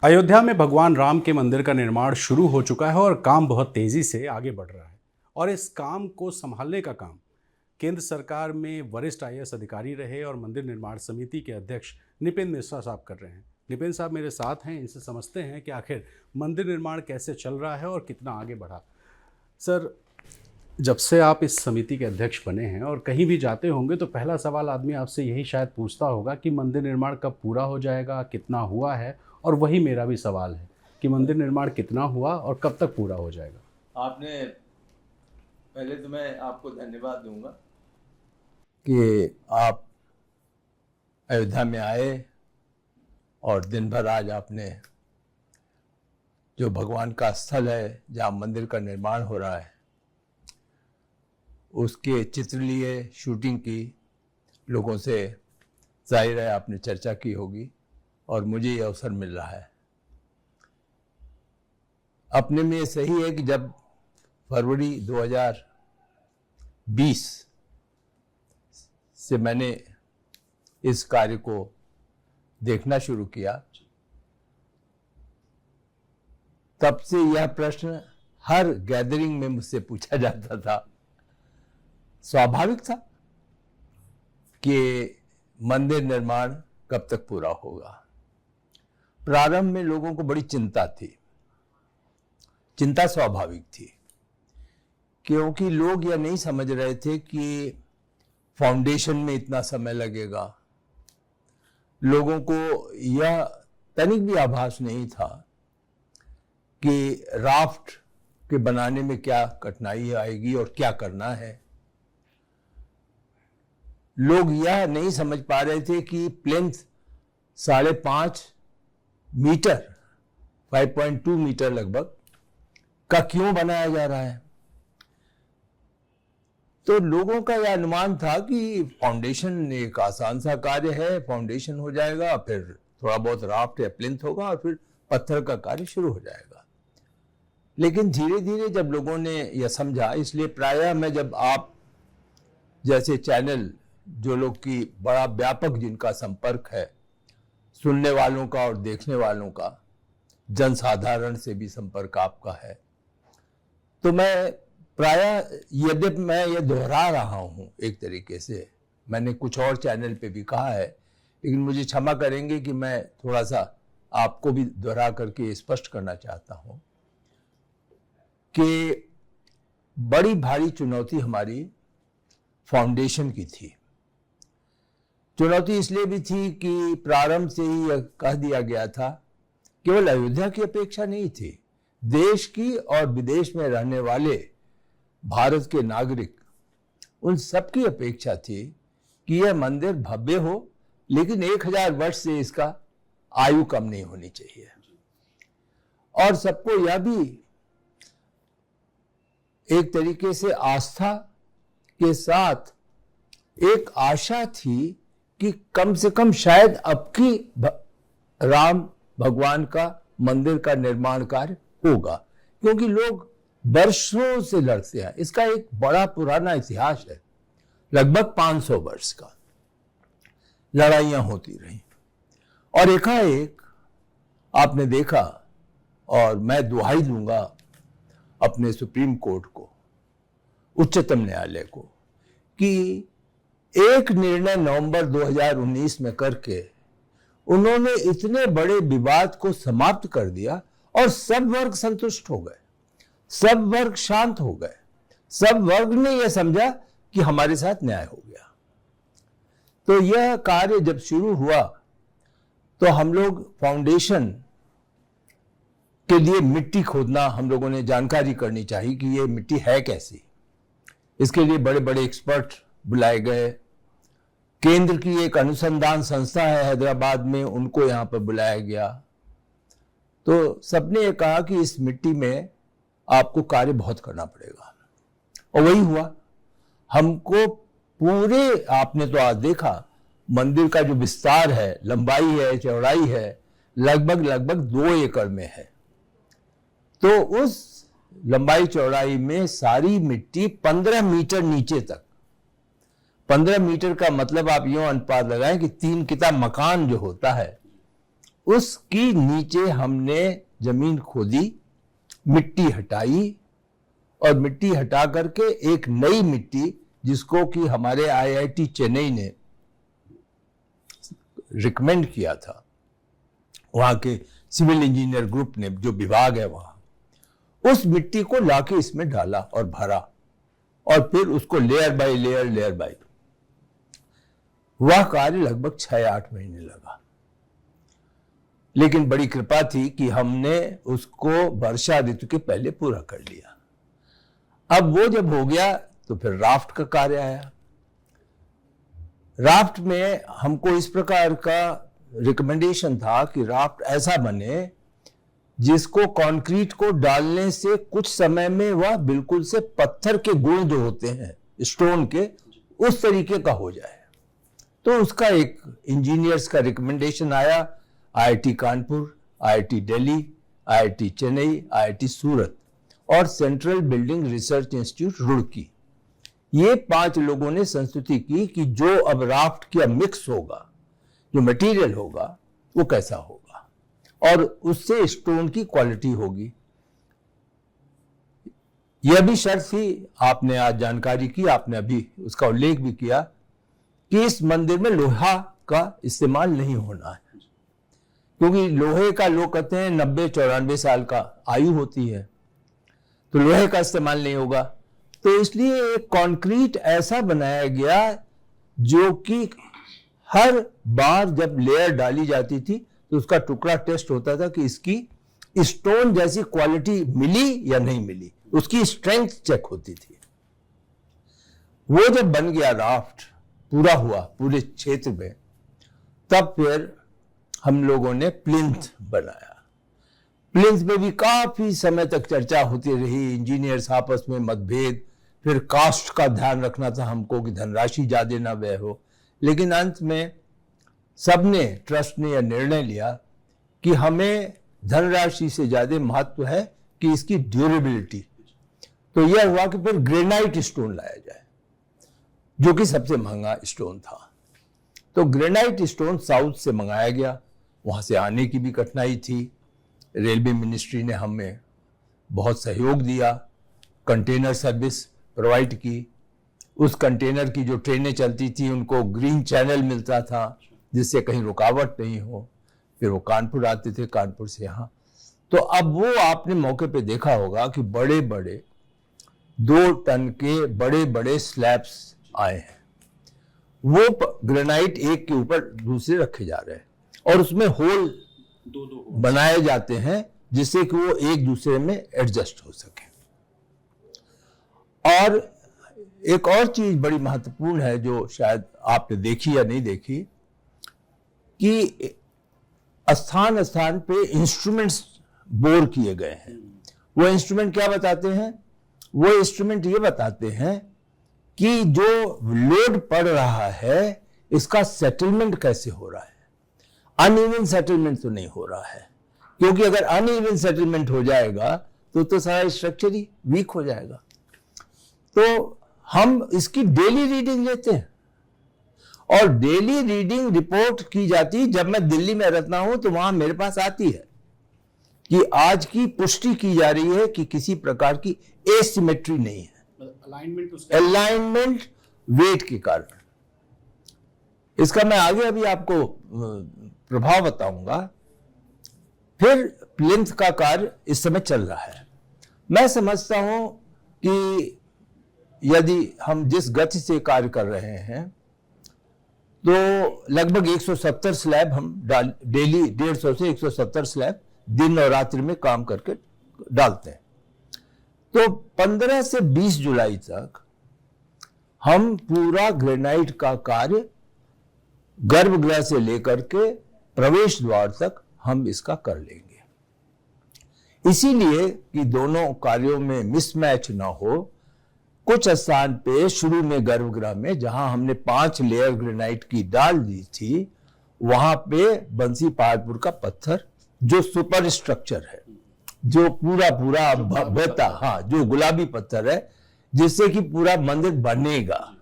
अयोध्या में भगवान राम के मंदिर का निर्माण शुरू हो चुका है और काम बहुत तेजी से आगे बढ़ रहा है। और इस काम को संभालने का काम केंद्र सरकार में वरिष्ठ आईएएस अधिकारी रहे और मंदिर निर्माण समिति के अध्यक्ष नितिन मिश्रा साहब कर रहे हैं। नितिन साहब मेरे साथ हैं, इनसे समझते हैं कि आखिर मंदिर निर्माण कैसे चल रहा है और कितना आगे बढ़ा। सर, जब से आप इस समिति के अध्यक्ष बने हैं और कहीं भी जाते होंगे तो पहला सवाल आदमी आपसे यही शायद पूछता होगा कि मंदिर निर्माण कब पूरा हो जाएगा, कितना हुआ है। और वही मेरा भी सवाल है कि मंदिर निर्माण कितना हुआ और कब तक पूरा हो जाएगा। आपने पहले तो मैं आपको धन्यवाद दूंगा कि आप अयोध्या में आए और दिन भर आज आपने जो भगवान का स्थल है जहाँ मंदिर का निर्माण हो रहा है उसके चित्र लिए, शूटिंग की, लोगों से जाहिर है आपने चर्चा की होगी और मुझे ये अवसर मिल रहा है। अपने में ये सही है कि जब फरवरी 2020 से मैंने इस कार्य को देखना शुरू किया, तब से यह प्रश्न हर गैदरिंग में मुझसे पूछा जाता था। स्वाभाविक था कि मंदिर निर्माण कब तक पूरा होगा। प्रारंभ में लोगों को बड़ी चिंता थी। चिंता स्वाभाविक थी क्योंकि लोग यह नहीं समझ रहे थे कि फाउंडेशन में इतना समय लगेगा। लोगों को यह तनिक भी आभास नहीं था कि राफ्ट के बनाने में क्या कठिनाई आएगी और क्या करना है। लोग यह नहीं समझ पा रहे थे कि प्लिंथ 5.5 मीटर 5.2 मीटर लगभग का क्यों बनाया जा रहा है। तो लोगों का यह अनुमान था कि फाउंडेशन एक आसान सा कार्य है, फाउंडेशन हो जाएगा, फिर थोड़ा बहुत राफ्ट या प्लिंथ होगा और फिर पत्थर का कार्य शुरू हो जाएगा। लेकिन धीरे धीरे जब लोगों ने यह समझा, इसलिए प्रायः मैं जब आप जैसे चैनल, जो लोग की बड़ा व्यापक जिनका संपर्क है, सुनने वालों का और देखने वालों का, जनसाधारण से भी संपर्क आपका है, तो मैं प्रायः, यद्यपि मैं ये दोहरा रहा हूँ एक तरीके से, मैंने कुछ और चैनल पे भी कहा है, लेकिन मुझे क्षमा करेंगे कि मैं थोड़ा सा आपको भी दोहरा करके स्पष्ट करना चाहता हूँ कि बड़ी भारी चुनौती हमारी फाउंडेशन की थी। चुनौती इसलिए भी थी कि प्रारंभ से ही यह कह दिया गया था, केवल अयोध्या की अपेक्षा नहीं थी, देश की और विदेश में रहने वाले भारत के नागरिक, उन सबकी अपेक्षा थी कि यह मंदिर भव्य हो, लेकिन 1000 वर्ष से इसका आयु कम नहीं होनी चाहिए। और सबको यह भी एक तरीके से आस्था के साथ एक आशा थी कि कम से कम शायद अब की राम भगवान का मंदिर का निर्माण कार्य होगा, क्योंकि लोग वर्षों से लड़ते हैं। इसका एक बड़ा पुराना इतिहास है, लगभग 500 वर्ष का लड़ाइयां होती रही और एकाएक आपने देखा, और मैं दुहाई दूंगा अपने सुप्रीम कोर्ट को, उच्चतम न्यायालय को, कि एक निर्णय नवंबर 2019 में करके उन्होंने इतने बड़े विवाद को समाप्त कर दिया और सब वर्ग संतुष्ट हो गए, सब वर्ग शांत हो गए, सब वर्ग ने यह समझा कि हमारे साथ न्याय हो गया। तो यह कार्य जब शुरू हुआ तो हम लोग फाउंडेशन के लिए मिट्टी खोदना, हम लोगों ने जानकारी करनी चाहिए कि ये मिट्टी है कैसी। इसके लिए बड़े बड़े एक्सपर्ट बुलाए गए। केंद्र की एक अनुसंधान संस्था है हैदराबाद में, उनको यहां पर बुलाया गया। तो सबने ये कहा कि इस मिट्टी में आपको कार्य बहुत करना पड़ेगा, और वही हुआ। हमको पूरे, आपने तो आज देखा, मंदिर का जो विस्तार है, लंबाई है, चौड़ाई है, लगभग 2 एकड़ में है। तो उस लंबाई चौड़ाई में सारी मिट्टी 15 मीटर नीचे तक, 15 मीटर का मतलब आप यूं अनुपात लगाएं कि 3 किता मकान जो होता है उसकी नीचे हमने जमीन खोदी, मिट्टी हटाई और मिट्टी हटा करके एक नई मिट्टी, जिसको कि हमारे आईआईटी चेन्नई ने रिकमेंड किया था, वहां के सिविल इंजीनियर ग्रुप ने, जो विभाग है वहां, उस मिट्टी को लाके इसमें डाला और भरा और फिर उसको लेयर बाय लेयर वह कार्य लगभग 6-8 महीने लगा। लेकिन बड़ी कृपा थी कि हमने उसको वर्षा ऋतु के पहले पूरा कर लिया। अब वो जब हो गया तो फिर राफ्ट का कार्य आया। राफ्ट में हमको इस प्रकार का रिकमेंडेशन था कि राफ्ट ऐसा बने जिसको कंक्रीट को डालने से कुछ समय में वह बिल्कुल से पत्थर के गुण जो होते हैं स्टोन के, उस तरीके का हो जाए। तो उसका एक इंजीनियर्स का रिकमेंडेशन आया। IIT Kanpur, IIT Delhi, IIT Chennai, IIT Surat और central building research institute Roorkee, ये 5 लोगों ने संस्तुति की कि जो अब राफ्ट का मिक्स होगा, जो मटेरियल होगा, वो कैसा होगा और उससे स्टोन की क्वालिटी होगी। यह भी शर्त थी, आपने आज जानकारी की, आपने अभी उसका उल्लेख भी किया कि इस मंदिर में लोहा का इस्तेमाल नहीं होना है, क्योंकि लोहे का लोग कहते हैं 90-94 साल का आयु होती है, तो लोहे का इस्तेमाल नहीं होगा। तो इसलिए एक कंक्रीट ऐसा बनाया गया जो कि हर बार जब लेयर डाली जाती थी तो उसका टुकड़ा टेस्ट होता था कि इसकी स्टोन जैसी क्वालिटी मिली या नहीं मिली, उसकी स्ट्रेंथ चेक होती थी। वो जब बन गया, राफ्ट पूरा हुआ पूरे क्षेत्र में, तब फिर हम लोगों ने प्लिंथ बनाया। प्लिंथ में भी काफी समय तक चर्चा होती रही, इंजीनियर्स आपस में मतभेद, फिर कास्ट का ध्यान रखना था हमको कि धनराशि ज्यादा ना व्यय हो, लेकिन अंत में सबने, ट्रस्ट ने यह निर्णय लिया कि हमें धनराशि से ज्यादा महत्व है कि इसकी ड्यूरेबिलिटी। तो यह हुआ कि फिर ग्रेनाइट स्टोन लाया जाए, जो कि सबसे महंगा स्टोन था। तो ग्रेनाइट स्टोन साउथ से मंगाया गया, वहां से आने की भी कठिनाई थी। रेलवे मिनिस्ट्री ने हमें बहुत सहयोग दिया, कंटेनर सर्विस प्रोवाइड की। उस कंटेनर की जो ट्रेनें चलती थी उनको ग्रीन चैनल मिलता था जिससे कहीं रुकावट नहीं हो। फिर वो कानपुर आते थे, कानपुर से यहाँ। तो अब वो आपने मौके पे देखा होगा कि बड़े बड़े 2 टन के बड़े बड़े स्लैब्स आए हैं, वो ग्रेनाइट एक के ऊपर दूसरे रखे जा रहे हैं और उसमें होल बनाए जाते हैं जिससे कि वो एक दूसरे में एडजस्ट हो सके। और एक और चीज बड़ी महत्वपूर्ण है जो शायद आपने देखी या नहीं देखी, कि स्थान स्थान पे इंस्ट्रूमेंट्स बोर किए गए हैं। वो इंस्ट्रूमेंट क्या बताते हैं? वो इंस्ट्रूमेंट ये बताते हैं कि जो लोड पड़ रहा है इसका सेटलमेंट कैसे हो रहा है। अनइवन सेटलमेंट तो नहीं हो रहा है, क्योंकि अगर अनइवन सेटलमेंट हो जाएगा तो सारा स्ट्रक्चर ही वीक हो जाएगा। तो हम इसकी डेली रीडिंग लेते हैं और डेली रीडिंग रिपोर्ट की जाती। जब मैं दिल्ली में रहता हूं तो वहां मेरे पास आती है कि आज की पुष्टि की जा रही है कि किसी प्रकार की एसिमेट्री नहीं है, अलाइनमेंट वेट के कारण। इसका मैं आगे अभी आपको प्रभाव बताऊंगा। फिर प्लिंथ का कार्य इस समय चल रहा है। मैं समझता हूं कि यदि हम जिस गति से कार्य कर रहे हैं तो लगभग 170 स्लैब हम डेली 150 से 170 स्लैब दिन और रात्रि में काम करके डालते हैं। तो 15 से 20 जुलाई तक हम पूरा ग्रेनाइट का कार्य गर्भगृह से लेकर के प्रवेश द्वार तक हम इसका कर लेंगे। इसीलिए कि दोनों कार्यों में मिसमैच ना हो, कुछ स्थान पे शुरू में गर्भगृह में जहां हमने 5 लेयर ग्रेनाइट की डाल दी थी, वहां पे बंसी पहाड़पुर का पत्थर जो सुपर स्ट्रक्चर है, जो पूरा बहता, हाँ, जो गुलाबी पत्थर है जिससे कि पूरा मंदिर बनेगा,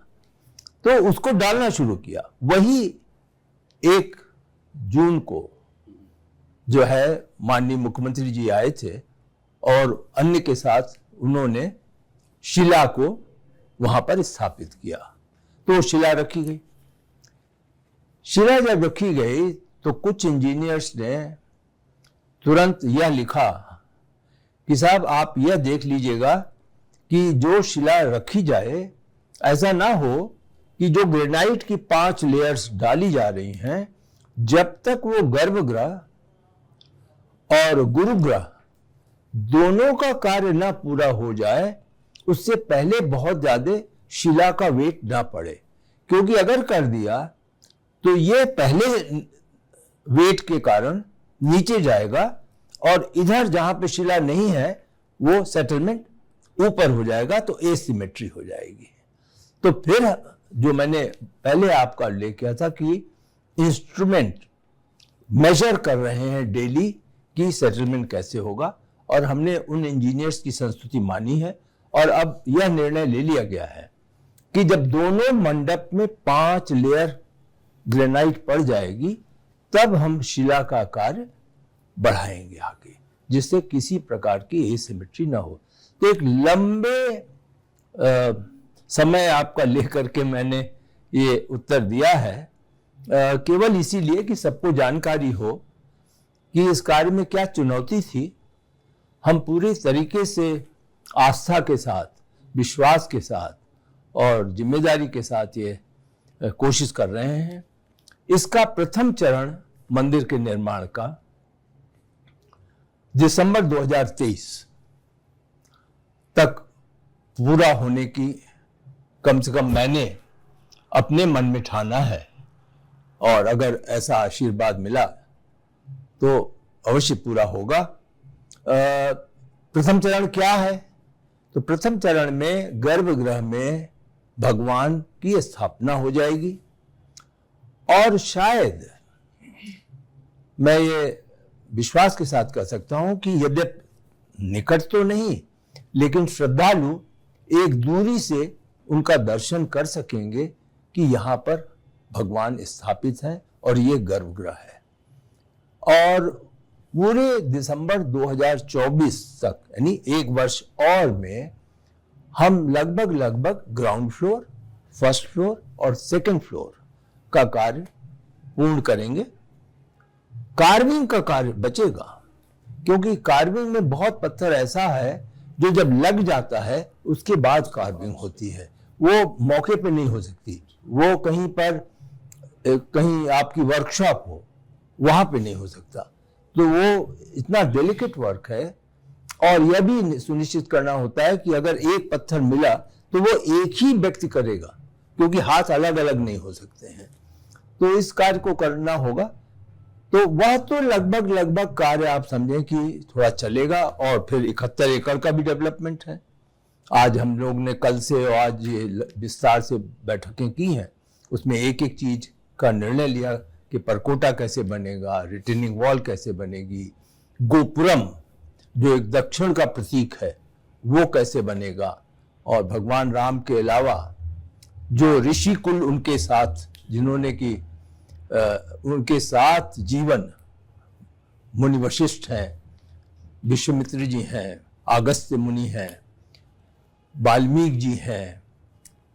तो उसको डालना शुरू किया। वही 1 जून को जो है माननीय मुख्यमंत्री जी आए थे और अन्य के साथ उन्होंने शिला को वहां पर स्थापित किया। तो शिला रखी गई। शिला जब रखी गई तो कुछ इंजीनियर्स ने तुरंत यह लिखा कि साहब आप यह देख लीजिएगा कि जो शिला रखी जाए ऐसा ना हो कि जो ग्रेनाइट की 5 लेयर्स डाली जा रही हैं, जब तक वो गर्भगृह और गुरुग्रह दोनों का कार्य ना पूरा हो जाए उससे पहले बहुत ज्यादा शिला का वेट ना पड़े, क्योंकि अगर कर दिया तो ये पहले वेट के कारण नीचे जाएगा और इधर जहां पे शिला नहीं है वो सेटलमेंट ऊपर हो जाएगा, तो एसिमेट्री हो जाएगी। तो फिर जो मैंने पहले आपका उल्लेख किया था कि इंस्ट्रूमेंट मेजर कर रहे हैं डेली कि सेटलमेंट कैसे होगा, और हमने उन इंजीनियर्स की संस्तुति मानी है और अब यह निर्णय ले लिया गया है कि जब दोनों मंडप में 5 लेयर ग्रेनाइट पड़ जाएगी तब हम शिला का कार्य बढ़ाएंगे आगे, जिससे किसी प्रकार की एसिमेट्री ना हो। तो एक लंबे समय आपका लेकर के मैंने ये उत्तर दिया है, केवल इसीलिए कि सबको जानकारी हो कि इस कार्य में क्या चुनौती थी। हम पूरी तरीके से आस्था के साथ, विश्वास के साथ और जिम्मेदारी के साथ ये कोशिश कर रहे हैं। इसका प्रथम चरण मंदिर के निर्माण का दिसंबर 2023 तक पूरा होने की कम से कम मैंने अपने मन में ठाना है, और अगर ऐसा आशीर्वाद मिला तो अवश्य पूरा होगा। प्रथम चरण क्या है? तो प्रथम चरण में गर्भगृह में भगवान की स्थापना हो जाएगी, और शायद मैं ये विश्वास के साथ कह सकता हूं कि यद्यपि निकट तो नहीं, लेकिन श्रद्धालु एक दूरी से उनका दर्शन कर सकेंगे कि यहां पर भगवान स्थापित हैं और ये गर्भगृह है। और पूरे दिसंबर 2024 तक, यानी 1 वर्ष और में, हम लगभग ग्राउंड फ्लोर, फर्स्ट फ्लोर और सेकंड फ्लोर का कार्य पूर्ण करेंगे। कार्विंग का कार्य बचेगा, क्योंकि कार्विंग में बहुत पत्थर ऐसा है जो जब लग जाता है उसके बाद कार्विंग होती है, वो मौके पे नहीं हो सकती। वो कहीं पर कहीं आपकी वर्कशॉप हो वहां पे नहीं हो सकता। तो वो इतना डेलिकेट वर्क है, और यह भी सुनिश्चित करना होता है कि अगर एक पत्थर मिला तो वो एक ही व्यक्ति करेगा, क्योंकि हाथ अलग अलग नहीं हो सकते हैं। तो इस कार्य को करना होगा। तो वह तो लगभग कार्य आप समझें कि थोड़ा चलेगा, और फिर 71 एकड़ का भी डेवलपमेंट है। आज हम लोग ने कल से और आज ये विस्तार से बैठकें की हैं, उसमें एक एक चीज का निर्णय लिया कि परकोटा कैसे बनेगा, रिटेनिंग वॉल कैसे बनेगी, गोपुरम जो एक दक्षिण का प्रतीक है वो कैसे बनेगा, और भगवान राम के अलावा जो ऋषि कुल उनके साथ जिन्होंने कि उनके साथ जीवन, मुनि वशिष्ठ हैं, विश्वामित्र जी हैं, अगस्त्य मुनि हैं, वाल्मीकि जी हैं,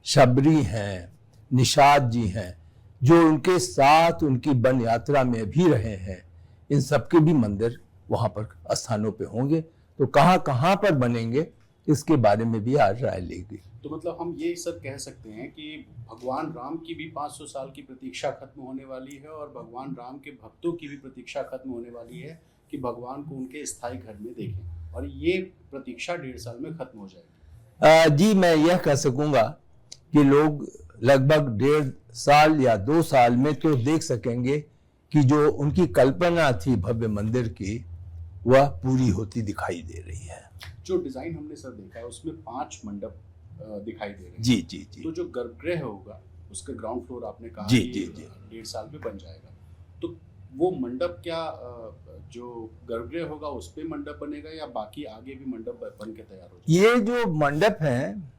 शबरी हैं, निषाद जी हैं, जो उनके साथ उनकी वन यात्रा में भी रहे हैं, इन सबके भी मंदिर वहां पर स्थानों पे होंगे। तो कहां कहां पर बनेंगे इसके बारे में भी आज राय लेगी। तो मतलब हम ये सब कह सकते हैं कि भगवान राम की भी 500 साल की प्रतीक्षा खत्म होने वाली है, और भगवान राम के भक्तों की भी प्रतीक्षा खत्म होने वाली है कि भगवान को उनके स्थायी घर में देखें, और ये प्रतीक्षा 1.5 साल में खत्म हो जाएगी। जी, मैं यह कह सकूंगा कि लोग लगभग 1.5 साल या 2 साल में तो देख सकेंगे कि जो उनकी कल्पना थी भव्य मंदिर की, वह पूरी होती दिखाई दे रही है। जो डिजाइन हमने सर देखा है उसमें 5 मंडप दिखाई दे रहे हैं। जी जी जी। तो जो गर्भगृह होगा उसका ग्राउंड फ्लोर आपने कहा जी कि जी जी 1.5 साल में बन जाएगा, तो वो मंडप क्या जो गर्भगृह होगा उस पे मंडप बनेगा, या बाकी आगे भी मंडप बन के तैयार हो जाएगा? ये जो मंडप हैं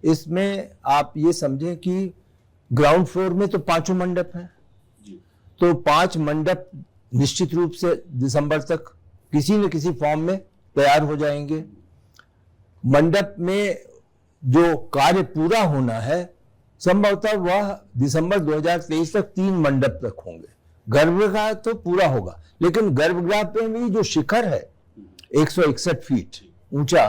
इसमें आप ये समझें कि ग्राउंड फ्लोर में तो 5 मंडप हैं, जी। तो 5 मंडप निश्चित रूप से दिसंबर तक किसी न किसी फॉर्म में तैयार हो जाएंगे। मंडप में जो कार्य पूरा होना है संभवतः वह दिसंबर 2023 तक 3 मंडप तक होंगे। गर्भगृह तो पूरा होगा, लेकिन गर्भगृह पे भी जो शिखर है 161 फीट ऊंचा,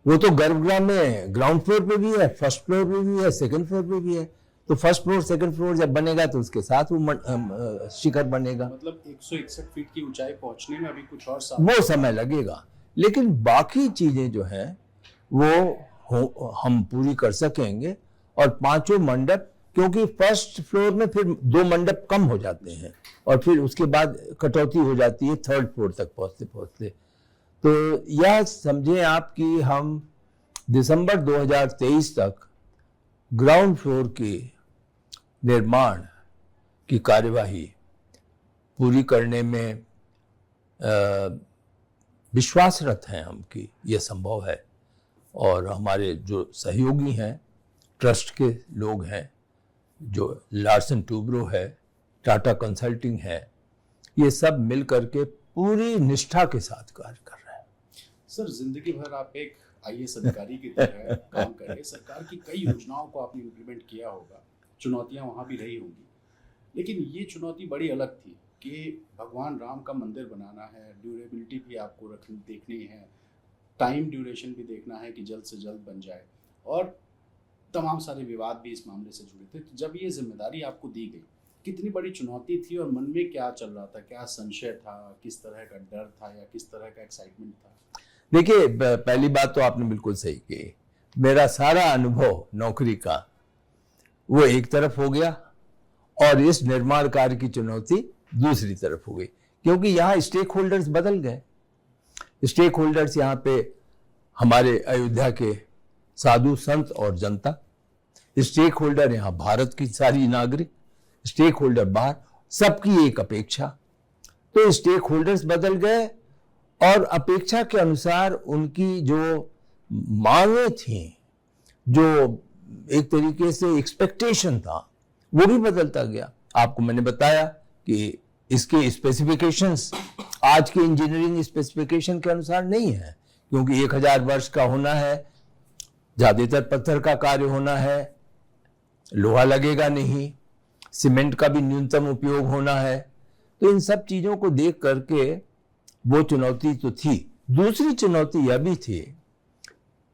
वो तो गर्भगृह में ग्राउंड फ्लोर पे भी है, फर्स्ट फ्लोर पे भी है, सेकंड फ्लोर पे भी है। तो फर्स्ट फ्लोर सेकंड फ्लोर जब बनेगा तो उसके साथ वो शिखर बनेगा। मतलब 161 फीट की ऊंचाई पहुंचने में अभी कुछ और वो समय लगेगा, लेकिन बाकी चीजें जो हैं वो हम पूरी कर सकेंगे। और 5 मंडप, क्योंकि फर्स्ट फ्लोर में फिर 2 मंडप कम हो जाते हैं और फिर उसके बाद कटौती हो जाती है 3rd फ्लोर तक पहुंचते पहुंचते। तो यह समझें आप कि हम दिसंबर 2023 तक ग्राउंड फ्लोर के निर्माण की कार्यवाही पूरी करने में विश्वासरत हैं हम कि यह संभव है। और हमारे जो सहयोगी हैं, ट्रस्ट के लोग हैं, जो लार्सन टूब्रो है, टाटा कंसल्टिंग है, ये सब मिल करके पूरी निष्ठा के साथ कार्य कर रहे हैं। सर, जिंदगी भर आप एक आईएएस अधिकारी की तरह काम कर रहे, सरकार की कई योजनाओं को आपने इम्प्लीमेंट किया होगा, चुनौतियां वहां भी रही होंगी, लेकिन ये चुनौती बड़ी अलग थी कि भगवान राम का मंदिर बनाना है, ड्यूरेबिलिटी भी आपको देखनी है, टाइम ड्यूरेशन भी देखना है कि जल्द से जल्द बन जाए, और तमाम सारे विवाद भी इस मामले से जुड़े थे। तो जब ये जिम्मेदारी आपको दी गई, कितनी बड़ी चुनौती थी और मन में क्या चल रहा था? क्या संशय था, किस तरह का डर था या किस तरह का एक्साइटमेंट था? देखिए, पहली बात तो आपने बिल्कुल सही की। मेरा सारा अनुभव नौकरी का वो एक तरफ हो गया और इस निर्माण कार्य की चुनौती दूसरी तरफ हो गई, क्योंकि यहाँ स्टेक होल्डर्स बदल गए। स्टेक होल्डर्स यहाँ पे हमारे अयोध्या के साधु संत और जनता, स्टेक होल्डर यहाँ भारत की सारी नागरिक, स्टेक होल्डर बाहर, सबकी एक अपेक्षा। तो स्टेक होल्डर्स बदल गए और अपेक्षा के अनुसार उनकी जो मांगें थी, जो एक तरीके से एक्सपेक्टेशन था, वो भी बदलता गया। आपको मैंने बताया कि इसके स्पेसिफिकेशंस आज के इंजीनियरिंग स्पेसिफिकेशन के अनुसार नहीं है, क्योंकि 1000 वर्ष का होना है, ज्यादातर पत्थर का कार्य होना है, लोहा लगेगा नहीं, सीमेंट का भी न्यूनतम उपयोग होना है। तो इन सब चीजों को देख करके वो चुनौती तो थी। दूसरी चुनौती यह भी थी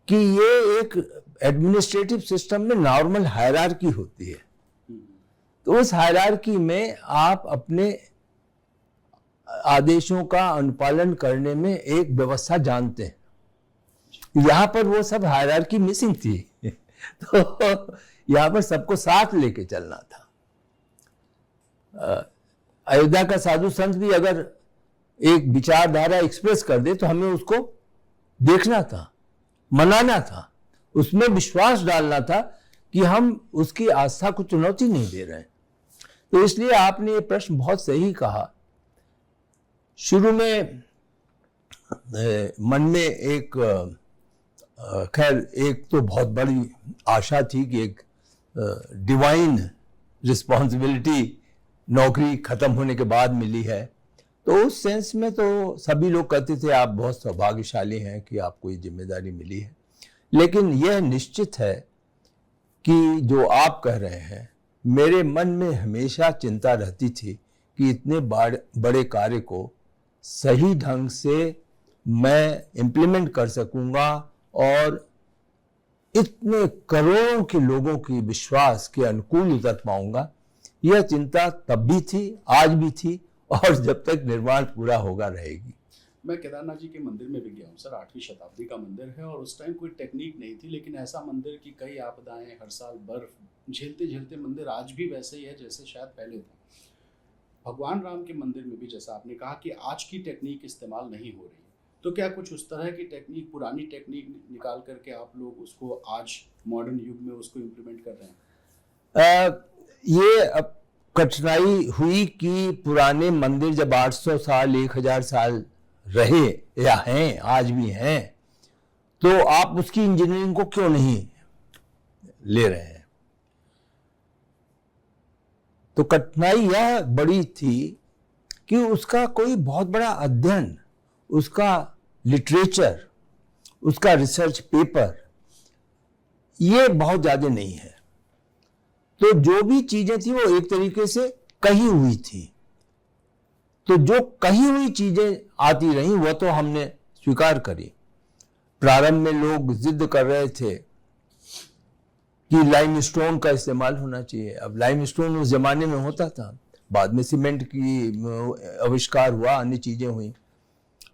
कि ये एक एडमिनिस्ट्रेटिव सिस्टम में नॉर्मल हायरार्की होती है, तो उस हायरार्की में आप अपने आदेशों का अनुपालन करने में एक व्यवस्था जानते हैं। यहां पर वो सब हायरार्की मिसिंग थी तो यहां पर सबको साथ लेके चलना था। अयोध्या का साधु संत भी अगर एक विचारधारा एक्सप्रेस कर दे तो हमें उसको देखना था, मनाना था, उसमें विश्वास डालना था कि हम उसकी आस्था को चुनौती नहीं दे रहे हैं। तो इसलिए आपने ये प्रश्न बहुत सही कहा। शुरू में मन में एक खैर एक तो बहुत बड़ी आशा थी कि एक डिवाइन रिस्पॉन्सिबिलिटी नौकरी खत्म होने के बाद मिली है, तो उस सेंस में तो सभी लोग कहते थे आप बहुत सौभाग्यशाली हैं कि आपको ये जिम्मेदारी मिली है। लेकिन यह निश्चित है कि जो आप कह रहे हैं, मेरे मन में हमेशा चिंता रहती थी कि इतने बड़े कार्य को सही ढंग से मैं इम्प्लीमेंट कर सकूंगा और इतने करोड़ों के लोगों की विश्वास के अनुकूल उतर पाऊंगा। यह चिंता तब भी थी, आज भी थी और जब तक निर्माण पूरा होगा रहेगी। मैं केदारनाथ जी के मंदिर में भी गया हूँ सर, 8वीं शताब्दी का मंदिर है और उस टाइम कोई टेक्निक नहीं थी, लेकिन ऐसा मंदिर की कई आपदाएं, हर साल बर्फ झेलते झेलते मंदिर आज भी वैसे ही है जैसे शायद पहले था। भगवान राम के मंदिर में भी जैसा आपने कहा कि आज की टेक्निक इस्तेमाल नहीं हो रही, तो क्या कुछ उस तरह की टेक्निक, पुरानी टेक्निक निकाल करके आप लोग उसको आज मॉडर्न युग में उसको इम्प्लीमेंट कर रहे हैं? ये अब कठिनाई हुई कि पुराने मंदिर जब 800 साल 1000 साल रहे या हैं, आज भी हैं, तो आप उसकी इंजीनियरिंग को क्यों नहीं ले रहे हैं? तो कठिनाई यह बड़ी थी कि उसका कोई बहुत बड़ा अध्ययन, उसका लिटरेचर, उसका रिसर्च पेपर ये बहुत ज्यादा नहीं है। तो जो भी चीजें थी वो एक तरीके से कही हुई थी। तो जो कही हुई चीजें आती रही वह तो हमने स्वीकार करी। प्रारंभ में लोग जिद कर रहे थे कि लाइमस्टोन का इस्तेमाल होना चाहिए। अब लाइमस्टोन उस जमाने में होता था, बाद में सीमेंट की आविष्कार हुआ, अन्य चीजें हुई,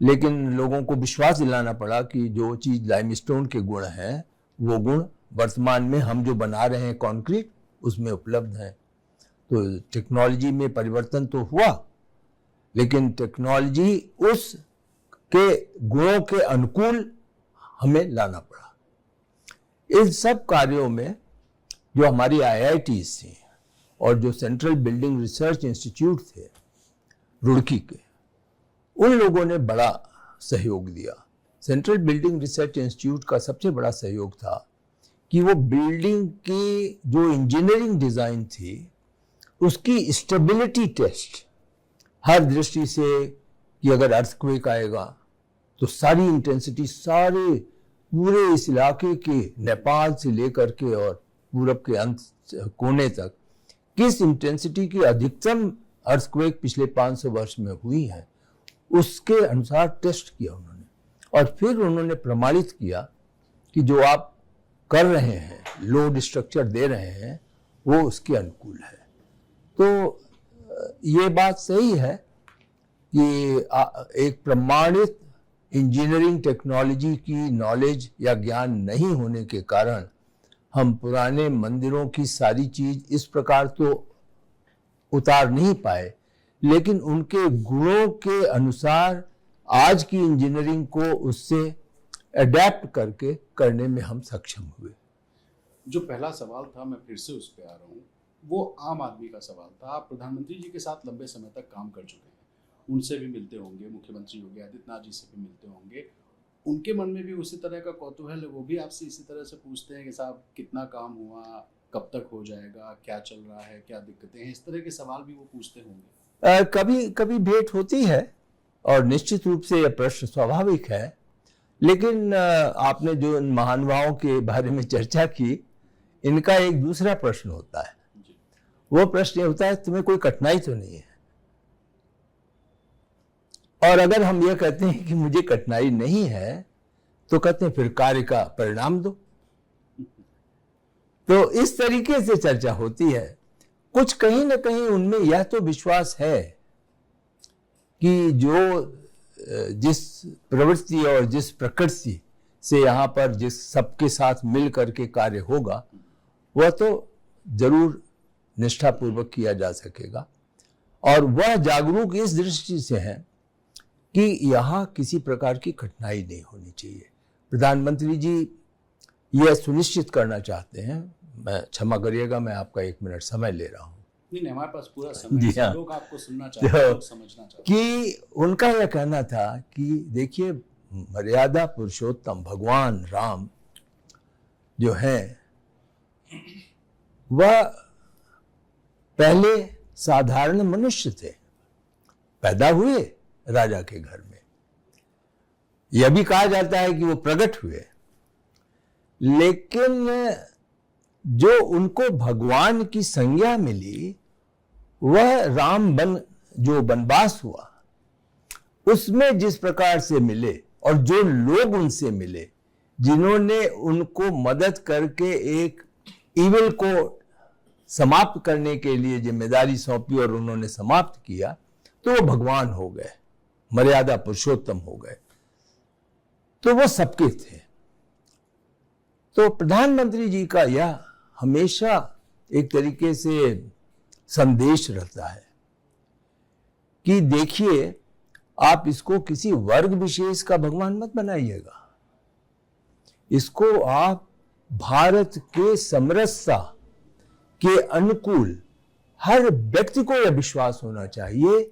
लेकिन लोगों को विश्वास दिलाना पड़ा कि जो चीज लाइमस्टोन के गुण हैं वो गुण वर्तमान में हम जो बना रहे हैं कंक्रीट उसमें उपलब्ध है। तो टेक्नोलॉजी में परिवर्तन तो हुआ, लेकिन टेक्नोलॉजी उस के गुणों के अनुकूल हमें लाना पड़ा। इन सब कार्यों में जो हमारी IITs थी और जो सेंट्रल बिल्डिंग रिसर्च इंस्टीट्यूट थे रुड़की के, उन लोगों ने बड़ा सहयोग दिया। सेंट्रल बिल्डिंग रिसर्च इंस्टीट्यूट का सबसे बड़ा सहयोग था कि वो बिल्डिंग की जो इंजीनियरिंग डिजाइन थी उसकी स्टेबिलिटी टेस्ट हर दृष्टि से, कि अगर अर्थक्वेक आएगा तो सारी इंटेंसिटी सारे पूरे इस इलाके के नेपाल से लेकर के और पूरब के अंत कोने तक किस इंटेंसिटी की अधिकतम अर्थक्वेक पिछले 500 वर्ष में हुई है उसके अनुसार टेस्ट किया उन्होंने, और फिर उन्होंने प्रमाणित किया कि जो आप कर रहे हैं, लोड स्ट्रक्चर दे रहे हैं, वो उसके अनुकूल है। तो ये बात सही है कि एक प्रमाणित इंजीनियरिंग टेक्नोलॉजी की नॉलेज या ज्ञान नहीं होने के कारण हम पुराने मंदिरों की सारी चीज इस प्रकार तो उतार नहीं पाए, लेकिन उनके गुणों के अनुसार आज की इंजीनियरिंग को उससे अडेप्ट करके करने में हम सक्षम हुए। जो पहला सवाल था, मैं फिर से उस पर आ रहा हूँ, वो आम आदमी का सवाल था। आप प्रधानमंत्री जी के साथ लंबे समय तक काम कर चुके हैं, उनसे भी मिलते होंगे, मुख्यमंत्री योगी आदित्यनाथ जी से भी मिलते होंगे, उनके मन में भी उसी तरह का कौतूहल है, वो भी आपसे इसी तरह से पूछते हैं कि साहब कितना काम हुआ, कब तक हो जाएगा, क्या चल रहा है, क्या दिक्कतें हैं, इस तरह के सवाल भी वो पूछते होंगे? कभी कभी भेंट होती है और निश्चित रूप से यह प्रश्न स्वाभाविक है, लेकिन आपने जो इन महानुभावों के बारे में चर्चा की, इनका एक दूसरा प्रश्न होता है। वो प्रश्न ये होता है, तुम्हें कोई कठिनाई तो नहीं है? और अगर हम ये कहते हैं कि मुझे कठिनाई नहीं है, तो कहते हैं फिर कार्य का परिणाम दो। तो इस तरीके से चर्चा होती है। कुछ कहीं ना कहीं उनमें यह तो विश्वास है कि जो जिस प्रवृत्ति और जिस प्रकृति से यहाँ पर जिस सबके साथ मिल करके कार्य होगा वह तो जरूर निष्ठापूर्वक किया जा सकेगा। और वह जागरूक इस दृष्टि से है कि यहाँ किसी प्रकार की कठिनाई नहीं होनी चाहिए। प्रधानमंत्री जी यह सुनिश्चित करना चाहते हैं, मैं क्षमा करिएगा, मैं आपका 1 मिनट समय ले रहा हूँ। नहीं, हमारे पास पूरा समय है, लोग आपको सुनना चाहते हैं, लोग समझना चाहते हैं। कि उनका यह कहना था कि देखिए, मर्यादा पुरुषोत्तम भगवान राम जो है वह पहले साधारण मनुष्य थे, पैदा हुए राजा के घर में। यह भी कहा जाता है कि वो प्रकट हुए, लेकिन जो उनको भगवान की संज्ञा मिली वह राम बन जो वनवास हुआ उसमें जिस प्रकार से मिले, और जो लोग उनसे मिले जिन्होंने उनको मदद करके एक ईविल को समाप्त करने के लिए जिम्मेदारी सौंपी और उन्होंने समाप्त किया, तो वो भगवान हो गए, मर्यादा पुरुषोत्तम हो गए। तो वो सबके थे। तो प्रधानमंत्री जी का यह हमेशा एक तरीके से संदेश रहता है कि देखिए, आप इसको किसी वर्ग विशेष का भगवान मत बनाइएगा, इसको आप भारत के समरसता के अनुकूल हर व्यक्ति को यह विश्वास होना चाहिए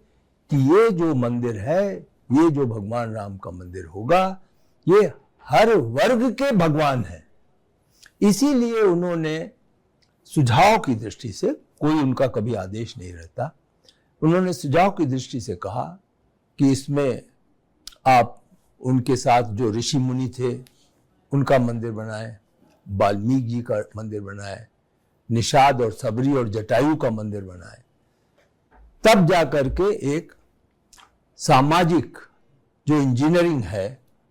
कि ये जो मंदिर है, ये जो भगवान राम का मंदिर होगा, ये हर वर्ग के भगवान है। इसीलिए उन्होंने सुझाव की दृष्टि से, कोई उनका कभी आदेश नहीं रहता, उन्होंने सुझाव की दृष्टि से कहा कि इसमें आप उनके साथ जो ऋषि मुनि थे उनका मंदिर बनाएं, वाल्मीकि जी का मंदिर बनाएं, निषाद और सबरी और जटायु का मंदिर बनाएं, तब जाकर के एक सामाजिक जो इंजीनियरिंग है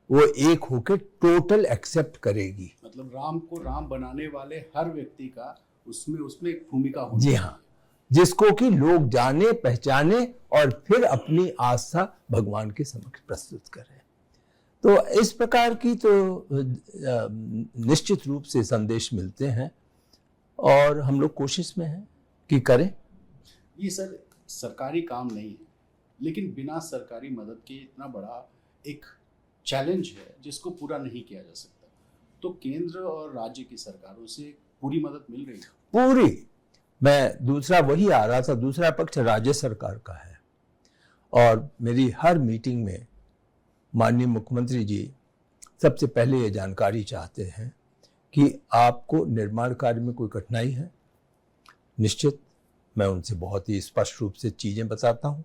वो एक होकर टोटल एक्सेप्ट करेगी। मतलब राम को राम बनाने वाले हर व्यक्ति का उसमें एक भूमिका होनी जी हाँ, जिसको कि लोग जाने पहचाने और फिर अपनी आस्था भगवान के समक्ष प्रस्तुत करें। तो इस प्रकार की तो निश्चित रूप से संदेश मिलते हैं और हम लोग कोशिश में हैं कि करें। ये सर सरकारी काम नहीं है, लेकिन बिना सरकारी मदद के इतना बड़ा एक चैलेंज है जिसको पूरा नहीं किया जा सकता। तो केंद्र और राज्य की सरकारों से पूरी मदद मिल रही है? पूरी। मैं दूसरा वही आ रहा था, दूसरा पक्ष राज्य सरकार का है। और मेरी हर मीटिंग में माननीय मुख्यमंत्री जी सबसे पहले ये जानकारी चाहते हैं कि आपको निर्माण कार्य में कोई कठिनाई है। निश्चित मैं उनसे बहुत ही स्पष्ट रूप से चीजें बताता हूं।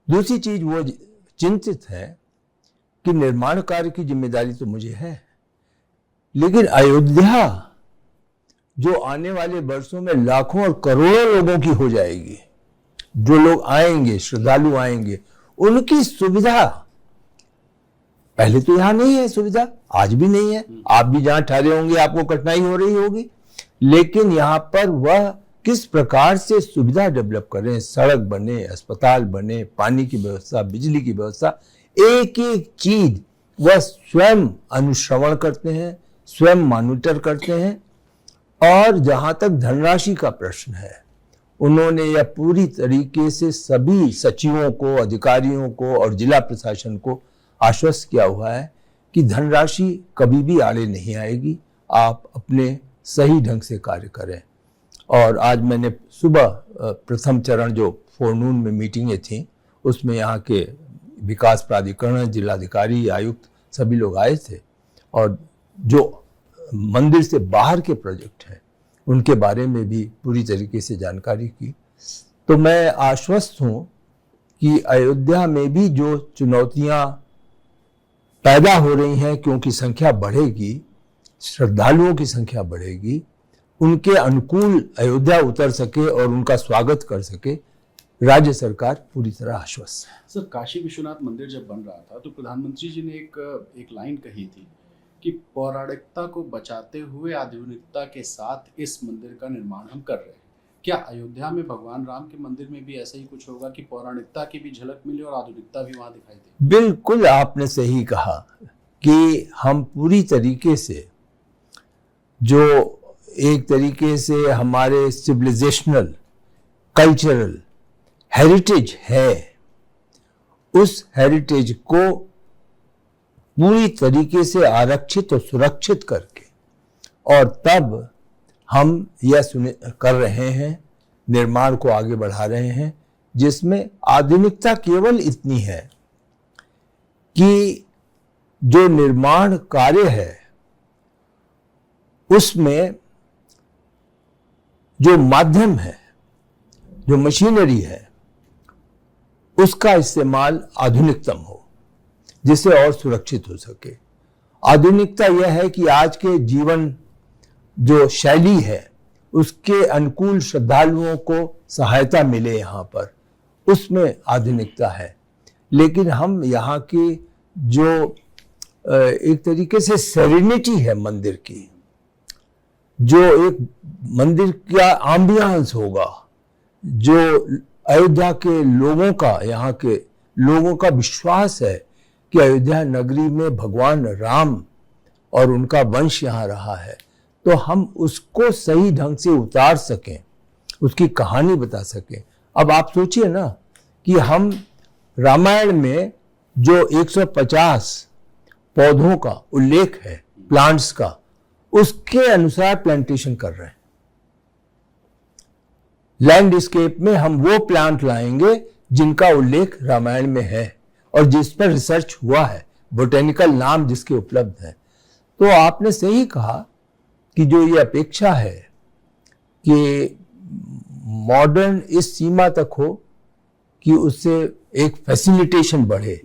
दूसरी चीज वो चिंतित है कि निर्माण कार्य की जिम्मेदारी तो मुझे है, लेकिन अयोध्या जो आने वाले वर्षों में लाखों और करोड़ों लोगों की हो जाएगी, जो लोग आएंगे, श्रद्धालु आएंगे, उनकी सुविधा पहले तो यहां नहीं है, सुविधा आज भी नहीं है। आप भी जहां ठहरे होंगे आपको कठिनाई हो रही होगी, लेकिन यहां पर वह किस प्रकार से सुविधा डेवलप करें, सड़क बने, अस्पताल बने, पानी की व्यवस्था, बिजली की व्यवस्था, एक एक चीज वह स्वयं अनुश्रवण करते हैं, स्वयं मॉनिटर करते हैं। और जहां तक धनराशि का प्रश्न है, उन्होंने यह पूरी तरीके से सभी सचिवों को, अधिकारियों को और जिला प्रशासन को आश्वस्त किया हुआ है कि धनराशि कभी भी आड़े नहीं आएगी, आप अपने सही ढंग से कार्य करें। और आज मैंने सुबह प्रथम चरण जो फोरनून में मीटिंगें थी, उसमें यहाँ के विकास प्राधिकरण, जिलाधिकारी, आयुक्त सभी लोग आए थे और जो मंदिर से बाहर के प्रोजेक्ट हैं उनके बारे में भी पूरी तरीके से जानकारी की। तो मैं आश्वस्त हूँ कि अयोध्या में भी जो चुनौतियाँ पैदा हो रही हैं, क्योंकि संख्या बढ़ेगी, श्रद्धालुओं की संख्या बढ़ेगी, उनके अनुकूल अयोध्या उतर सके और उनका स्वागत कर सके, राज्य सरकार पूरी तरह आश्वस्त है। सर, काशी विश्वनाथ मंदिर जब बन रहा था तो प्रधानमंत्री जी ने एक लाइन कही थी कि पौराणिकता को बचाते हुए आधुनिकता के साथ इस मंदिर का निर्माण हम कर रहे हैं। क्या अयोध्या में भगवान राम के मंदिर में भी ऐसा ही कुछ होगा कि पौराणिकता की भी झलक मिले और आधुनिकता भी वहां दिखाई दे? बिल्कुल आपने सही कहा कि हम पूरी तरीके से जो एक तरीके से हमारे सिविलाइजेशनल कल्चरल हेरिटेज है, उस हेरिटेज को पूरी तरीके से आरक्षित और सुरक्षित करके, और तब हम यह कर रहे हैं, निर्माण को आगे बढ़ा रहे हैं, जिसमें आधुनिकता केवल इतनी है कि जो निर्माण कार्य है उसमें जो माध्यम है, जो मशीनरी है, उसका इस्तेमाल आधुनिकतम हो, जिससे और सुरक्षित हो सके। आधुनिकता यह है कि आज के जीवन जो शैली है उसके अनुकूल श्रद्धालुओं को सहायता मिले यहाँ पर, उसमें आधुनिकता है। लेकिन हम यहाँ की जो एक तरीके से सेरेनिटी है मंदिर की, जो एक मंदिर का एम्बियंस होगा, जो अयोध्या के लोगों का, यहाँ के लोगों का विश्वास है कि अयोध्या नगरी में भगवान राम और उनका वंश यहाँ रहा है, तो हम उसको सही ढंग से उतार सकें, उसकी कहानी बता सकें। अब आप सोचिए ना कि हम रामायण में जो 150 पौधों का उल्लेख है, प्लांट्स का, उसके अनुसार प्लांटेशन कर रहे हैं। लैंडस्केप में हम वो प्लांट लाएंगे जिनका उल्लेख रामायण में है और जिस पर रिसर्च हुआ है, बोटेनिकल नाम जिसके उपलब्ध है। तो आपने सही कहा कि जो ये अपेक्षा है कि मॉडर्न इस सीमा तक हो कि उससे एक फैसिलिटेशन बढ़े,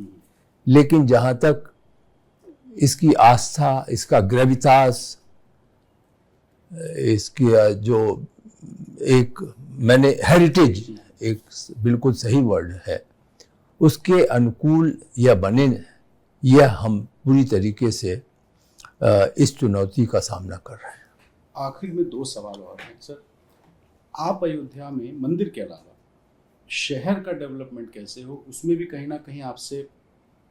लेकिन जहां तक इसकी आस्था, इसका ग्रेविटास, इसकी जो एक मैंने हेरिटेज, एक बिल्कुल सही वर्ड है, उसके अनुकूल यह बने, यह हम पूरी तरीके से इस चुनौती का सामना कर रहे हैं। आखिर में 2 सवाल और हैं सर। आप अयोध्या में मंदिर के अलावा शहर का डेवलपमेंट कैसे हो, उसमें भी कहीं ना कहीं आपसे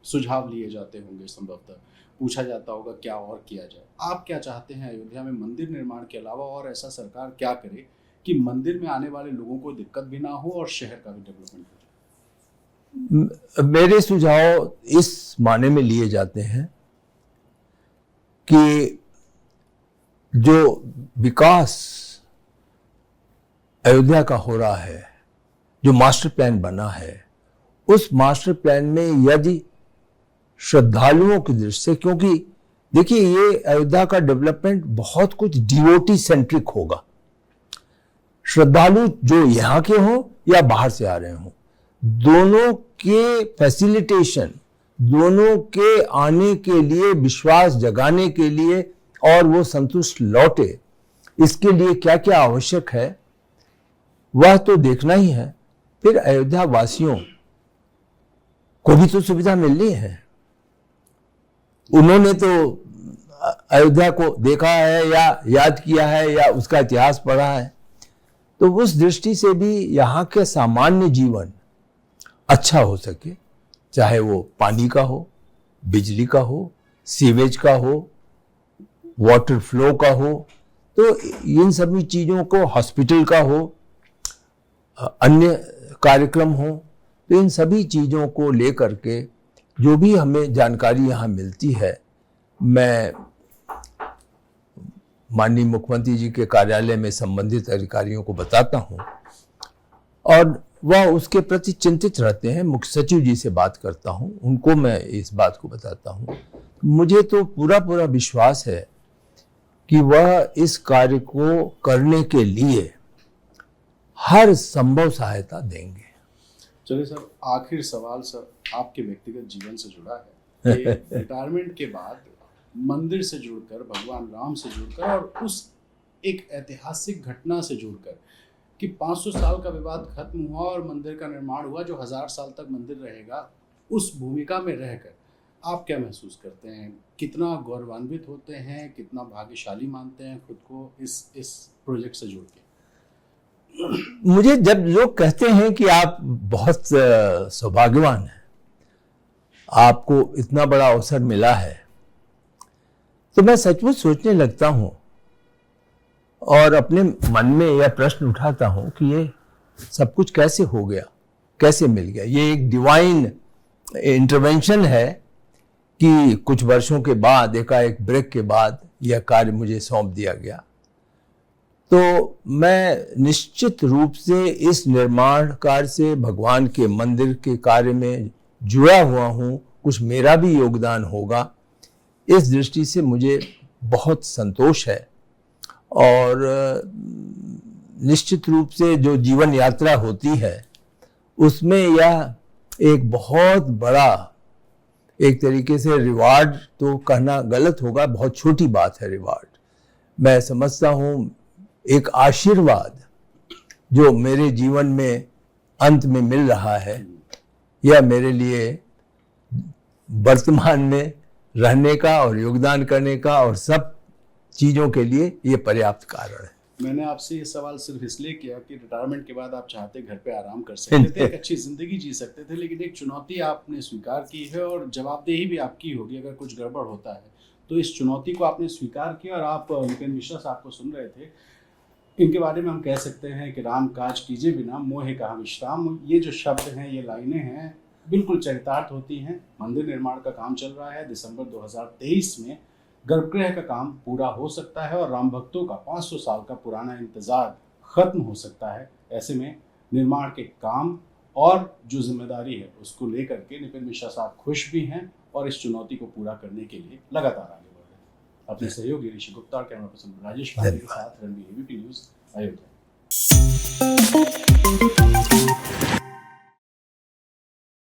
सुझाव लिए जाते होंगे, संभवतः पूछा जाता होगा क्या और किया जाए। आप क्या चाहते हैं अयोध्या में मंदिर निर्माण के अलावा, और ऐसा सरकार क्या करे कि मंदिर में आने वाले लोगों को दिक्कत भी ना हो और शहर का भी डेवलपमेंट हो जाए? मेरे सुझाव इस माने में लिए जाते हैं कि जो विकास अयोध्या का हो रहा है, जो मास्टर प्लान बना है, उस मास्टर प्लान में यदि श्रद्धालुओं की दृष्टि से, क्योंकि देखिए ये अयोध्या का डेवलपमेंट बहुत कुछ डिवोटी सेंट्रिक होगा, श्रद्धालु जो यहाँ के हों या बाहर से आ रहे हों, दोनों के फैसिलिटेशन, दोनों के आने के लिए, विश्वास जगाने के लिए और वो संतुष्ट लौटे, इसके लिए क्या क्या आवश्यक है वह तो देखना ही है। फिर अयोध्या वासियों को भी तो सुविधा मिलनी है। उन्होंने तो अयोध्या को देखा है या याद किया है या उसका इतिहास पढ़ा है, तो उस दृष्टि से भी यहाँ के सामान्य जीवन अच्छा हो सके, चाहे वो पानी का हो, बिजली का हो, सीवेज का हो, वाटर फ्लो का हो, तो इन सभी चीज़ों को, हॉस्पिटल का हो, अन्य कार्यक्रम हो, तो इन सभी चीज़ों को लेकर के जो भी हमें जानकारी यहाँ मिलती है, मैं माननीय मुख्यमंत्री जी के कार्यालय में संबंधित अधिकारियों को बताता हूँ और वह उसके प्रति चिंतित रहते हैं। मुख्य सचिव जी से बात करता हूँ, उनको मैं इस बात को बताता हूँ। मुझे तो पूरा पूरा विश्वास है कि वह इस कार्य को करने के लिए हर संभव सहायता देंगे। चलिए सर, आखिर सवाल सर आपके व्यक्तिगत जीवन से जुड़ा है कि रिटायरमेंट के बाद मंदिर से जुड़कर, भगवान राम से जुड़कर और उस एक ऐतिहासिक घटना से जुड़कर कि 500 साल का विवाद खत्म हुआ और मंदिर का निर्माण हुआ जो 1000 साल तक मंदिर रहेगा, उस भूमिका में रहकर आप क्या महसूस करते हैं? कितना गौरवान्वित होते हैं, कितना भाग्यशाली मानते हैं खुद को इस प्रोजेक्ट से जुड़ के? मुझे जब लोग कहते हैं कि आप बहुत सौभाग्यवान हैं, आपको इतना बड़ा अवसर मिला है, तो मैं सचमुच सोचने लगता हूं और अपने मन में यह प्रश्न उठाता हूं कि ये सब कुछ कैसे हो गया, कैसे मिल गया। ये एक डिवाइन इंटरवेंशन है कि कुछ वर्षों के बाद, एकाएक ब्रेक के बाद यह कार्य मुझे सौंप दिया गया। तो मैं निश्चित रूप से इस निर्माण कार्य से, भगवान के मंदिर के कार्य में जुड़ा हुआ हूँ, कुछ मेरा भी योगदान होगा, इस दृष्टि से मुझे बहुत संतोष है। और निश्चित रूप से जो जीवन यात्रा होती है उसमें यह एक बहुत बड़ा, एक तरीके से रिवार्ड तो कहना गलत होगा, बहुत छोटी बात है रिवार्ड। मैं समझता हूँ एक आशीर्वाद जो मेरे जीवन में अंत में मिल रहा है, यह मेरे लिए वर्तमान में रहने का और योगदान करने का और सब चीज़ों के लिए ये पर्याप्त कारण है। मैंने आपसे ये सवाल सिर्फ इसलिए किया कि रिटायरमेंट के बाद आप चाहते घर पे आराम कर सकते थे, एक अच्छी जिंदगी जी सकते थे, लेकिन एक चुनौती आपने स्वीकार की है और जवाबदेही भी आपकी होगी अगर कुछ गड़बड़ होता है। तो इस चुनौती को आपने स्वीकार किया और आप नितिन मिश्रा साहब को सुन रहे थे। इनके बारे में हम कह सकते हैं कि राम काज कीजिए बिना मोहे कहा विश्राम। ये जो शब्द हैं, ये लाइनें हैं, बिल्कुल चरितार्थ होती हैं। मंदिर निर्माण का काम चल रहा है। दिसंबर 2023 में गर्भगृह का काम पूरा हो सकता है और राम भक्तों का 500 साल का पुराना इंतजार खत्म हो सकता है। ऐसे में निर्माण के काम और जो जिम्मेदारी है उसको लेकर के नितिन मिश्रा साहब खुश भी हैं और इस चुनौती को पूरा करने के लिए लगातार आगे बढ़ रहे हैं। अपने सहयोगी ऋषि गुप्ता और कैमरा पर्सन राजेश पांडे के साथ रणवीर, एबीपी न्यूज़, अयोध्या।